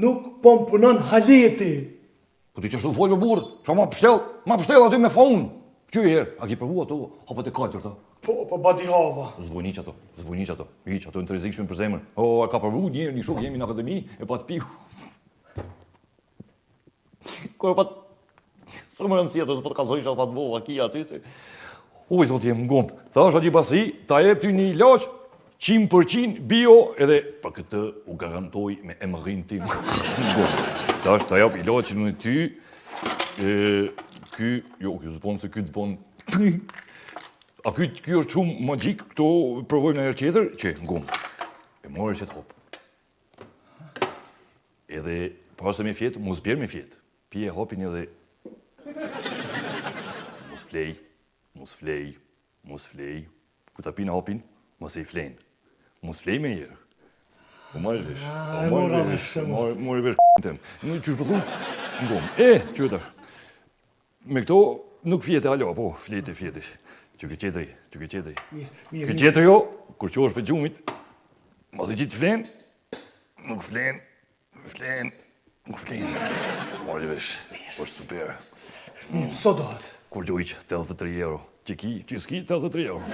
Nuk po më punon haleti. Po ti që ashtu folë me burë, që ma pështel aty me faun. Qy herë, a ki përvu ato, hapët e kaltër ta? Po badi hava. Zbojni që ato, iq, ato në të rizikshme për zemër. O, a ka përvu njerë, një shok, jemi në akademi, e pa të piku. Ko e pa të... Së më rëndësia të s'po të kalzojsh atë pa të bova, kia aty, se... Oj, zot jem ngomët. Tha është Haxhi Basri, ta jep ty një ilaç 100% bio edhe për këtë u garantoj me emrin tim. Ta është ta jap ilaçin me ty, ky, jo, ky zbon se ky të bon. A ky është shumë magjik, këto provojmë në herë tjetër, që ngomët. E morë që të hop. Edhe, para se me fjetë, mos bjerë me fjetë. Pije hopin edhe... Mos flej. Ku ta pina hopin, mos e i flenë. Mos flej me njërë. Po marrë vesh. Morë vesh k***në tem. Në që shpëthu? Në gomë. Qëtër. Me këto nuk fjete alo, po, flete. Që qetëri. Kë qetëri jo, kur që është për gjumit, mos e qitë flenë, nuk flenë. Morë vesh. është super. Mirë, so dohet. Kur gjojq, 83 euro. Që s'ki, 83 euro.